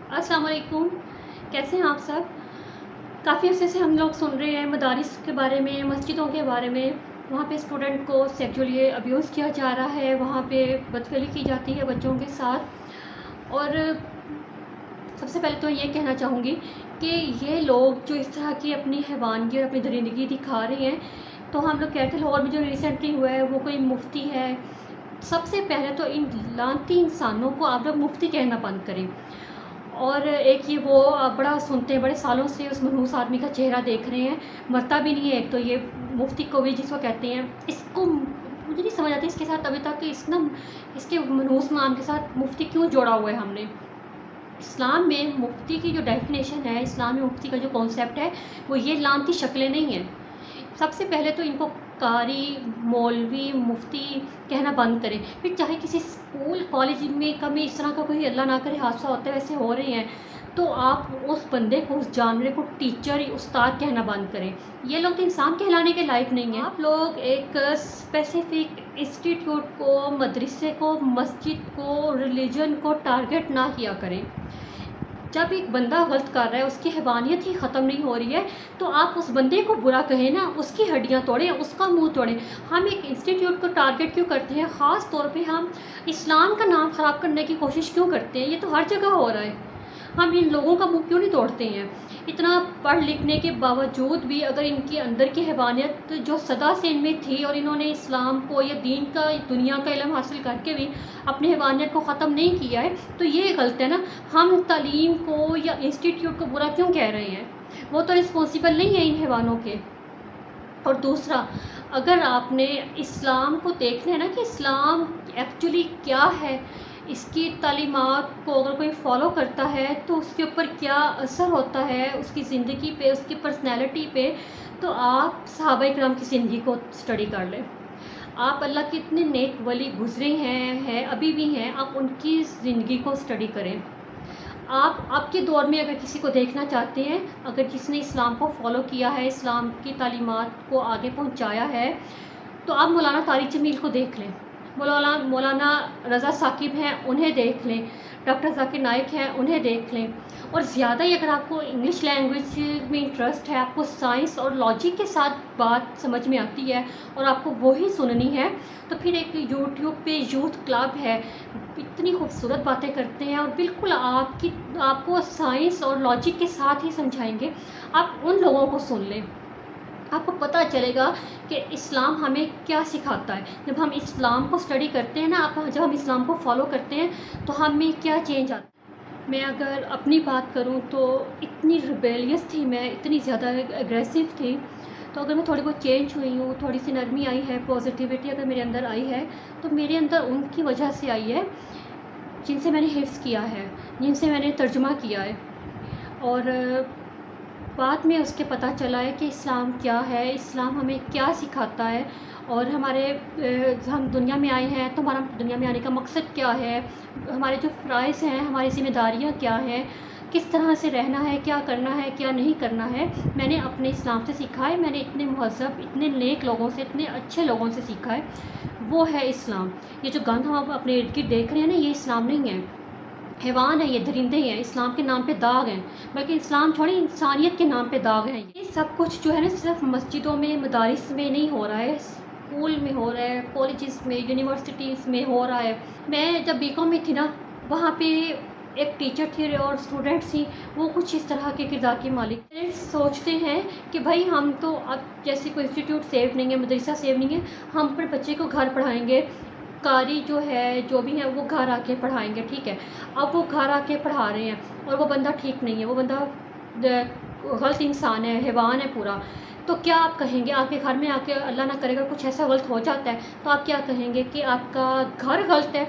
अस्सलाम वालेकुम। कैसे हैं आप सब? काफ़ी अरसे से हम लोग सुन रहे हैं मदारिस के बारे में, मस्जिदों के बारे में। वहाँ पे स्टूडेंट को सेक्सुअली अब्यूज़ किया जा रहा है, वहाँ पे बदफेली की जाती है बच्चों के साथ। और सबसे पहले तो ये कहना चाहूँगी कि ये लोग जो इस तरह की अपनी हैवानियत और अपनी दरिंदगी दिखा रहे हैं, तो हम लोग कहते हैं लाहौर में जो रिसेंटली हुआ है वो कोई मुफ्ती है। सबसे पहले तो इन लानती इंसानों को आप लोग मुफ्ती कहना बंद करें। और एक ये वो बड़ा सुनते हैं, बड़े सालों से उस मनहूस आदमी का चेहरा देख रहे हैं, मरता भी नहीं है। एक तो ये मुफ्ती को भी जिसको कहते हैं, इसको मुझे नहीं समझ आती इसके साथ अभी तक कि इसके मनहूस नाम के साथ मुफ्ती क्यों जोड़ा हुआ है हमने। इस्लाम में मुफ्ती की जो डेफिनेशन है, इस्लाम में मुफ्ती का जो कॉन्सेप्ट है वो ये लानती शक्लें नहीं हैं। सबसे पहले तो इनको कारी, मौलवी, मुफ्ती कहना बंद करें। फिर चाहे किसी स्कूल कॉलेज में कभी इस तरह का कोई अल्लाह ना करे हादसा होता है, वैसे हो रहे हैं, तो आप उस बंदे को, उस जानवर को टीचर, उस्ताद कहना बंद करें। ये लोग तो इंसान कहलाने के लायक नहीं हैं। आप लोग एक स्पेसिफिक इंस्टीट्यूट को, मदरसे को, मस्जिद को, रिलीजन को टारगेट ना किया करें। जब एक बंदा गलत कर रहा है, उसकी हैवानियत ही ख़त्म नहीं हो रही है, तो आप उस बंदे को बुरा कहें ना, उसकी हड्डियां तोड़ें, उसका मुंह तोड़ें। हम एक इंस्टीट्यूट को टारगेट क्यों करते हैं? ख़ास तौर पे हम इस्लाम का नाम ख़राब करने की कोशिश क्यों करते हैं? ये तो हर जगह हो रहा है। हम इन लोगों का मुंह क्यों नहीं तोड़ते हैं? इतना पढ़ लिखने के बावजूद भी अगर इनकी अंदर की हैवानियत जो सदा से इनमें थी और इन्होंने इस्लाम को या दीन का, दुनिया का इल्म हासिल करके भी अपनी हैवानियत को ख़त्म नहीं किया है, तो ये गलत है ना। हम तालीम को या इंस्टीट्यूट को बुरा क्यों कह रहे हैं? वो तो रिस्पॉन्सिबल नहीं है इन हैवानों के। और दूसरा, अगर आपने इस्लाम को देखना है ना कि इस्लाम एक्चुअली क्या है, इसकी तालीमात को अगर कोई फॉलो करता है तो उसके ऊपर क्या असर होता है उसकी ज़िंदगी पे, उसकी पर्सनैलिटी पे, तो आप सहाबा किराम की ज़िंदगी को स्टडी कर लें। आप अल्लाह के इतने नेक वली गुज़रे हैं, अभी भी हैं, आप उनकी ज़िंदगी को स्टडी करें। आप आपके दौर में अगर किसी को देखना चाहते हैं, अगर जिसने इस्लाम को फॉलो किया है, इस्लाम की तालीमात को आगे पहुंचाया है, तो आप मौलाना तारिक जमील को देख लें, मौलाना रज़ा साकिब हैं उन्हें देख लें, डॉक्टर ज़ाकिर नाइक हैं उन्हें देख लें। और ज़्यादा ही अगर आपको इंग्लिश लैंग्वेज में इंटरेस्ट है, आपको साइंस और लॉजिक के साथ बात समझ में आती है और आपको वही सुननी है, तो फिर एक यूट्यूब पे यूथ क्लब है, इतनी खूबसूरत बातें करते हैं और बिल्कुल आपको साइंस और लॉजिक के साथ ही समझाएंगे। आप उन लोगों को सुन लें, आपको पता चलेगा कि इस्लाम हमें क्या सिखाता है। जब हम इस्लाम को स्टडी करते हैं ना, जब हम इस्लाम को फॉलो करते हैं तो हमें क्या चेंज आता है। मैं अगर अपनी बात करूं तो इतनी रिबेलियस थी मैं, इतनी ज़्यादा एग्रेसिव थी, तो अगर मैं थोड़ी बहुत चेंज हुई हूँ, थोड़ी सी नरमी आई है, पॉजिटिविटी अगर मेरे अंदर आई है, तो मेरे अंदर उनकी वजह से आई है जिनसे मैंने हिफ्ज़ किया है, जिनसे मैंने तर्जुमा किया है। और बाद में उसके पता चला है कि इस्लाम क्या है, इस्लाम हमें क्या सिखाता है, और हम दुनिया में आए हैं तो हमारा दुनिया में आने का मकसद क्या है, हमारे जो फ़राइज़ हैं, हमारी ज़िम्मेदारियाँ क्या हैं, किस तरह से रहना है, क्या करना है, क्या नहीं करना है, मैंने अपने इस्लाम से सीखा है। मैंने इतने महज़ब, इतने नेक लोगों से, इतने अच्छे लोगों से सीखा है, वो है इस्लाम। ये जो गंद हम अपने इर्द गिर्द देख रहे हैं ना, ये इस्लाम नहीं है, हैवान है, ये दरिंदे हैं, इस्लाम के नाम पे दाग हैं, बल्कि इस्लाम छोड़ी इंसानियत के नाम पे दाग हैं। ये सब कुछ जो है ना, सिर्फ मस्जिदों में, मदारिस में नहीं हो रहा है, स्कूल में हो रहा है, कॉलेजेस में, यूनिवर्सिटीज़ में हो रहा है। मैं जब बीकॉम में थी ना, वहाँ पे एक टीचर थी और स्टूडेंट्स थी, वो कुछ इस तरह के किरदार के मालिक। पेरेंट्स सोचते हैं कि भाई हम तो अब जैसे कोई इंस्टीट्यूट सेफ नहीं है, मदरसा सेफ नहीं है, हम अपने बच्चे को घर पढ़ाएँगे, कारी जो है, जो भी है वो घर आके पढ़ाएंगे, ठीक है। अब वो घर आके पढ़ा रहे हैं और वो बंदा ठीक नहीं है, वो बंदा गलत इंसान है, हैवान है पूरा, तो क्या आप कहेंगे? आपके घर में आके अल्लाह ना करेगा कुछ ऐसा गलत हो जाता है, तो आप क्या कहेंगे कि आपका घर गलत है,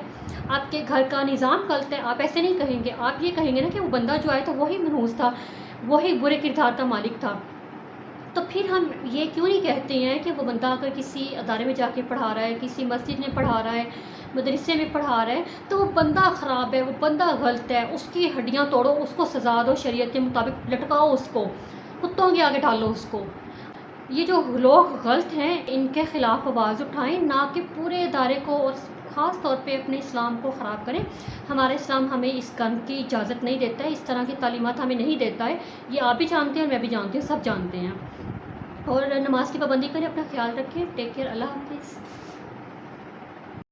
आपके घर का निज़ाम गलत है? आप ऐसे नहीं कहेंगे, आप ये कहेंगे ना कि वो बंदा जो आया था वही मनहूस था, वही बुरे किरदार का मालिक था। तो फिर हम ये क्यों नहीं कहते हैं कि वो बंदा अगर किसी अदारे में जाके पढ़ा रहा है, किसी मस्जिद में पढ़ा रहा है, मदरसे में पढ़ा रहा है, तो वो बंदा ख़राब है, वो बंदा गलत है, उसकी हड्डियां तोड़ो, उसको सज़ा दो, शरीयत के मुताबिक लटकाओ, उसको कुत्तों के आगे डालो उसको। ये जो लोग गलत हैं, इनके ख़िलाफ़ आवाज़ उठाएं, ना कि पूरे इदारे को और ख़ाس طور پہ اپنے اسلام کو خراب کریں. ہمارا اسلام ہمیں اس کام کی اجازت نہیں دیتا ہے, اس طرح کی تعلیمات ہمیں نہیں دیتا ہے. یہ آپ بھی جانتے ہیں اور میں بھی جانتی ہوں, سب جانتے ہیں. اور نماز کی پابندی کریں, اپنا خیال رکھیں. ٹیک کیئر, اللہ حافظ.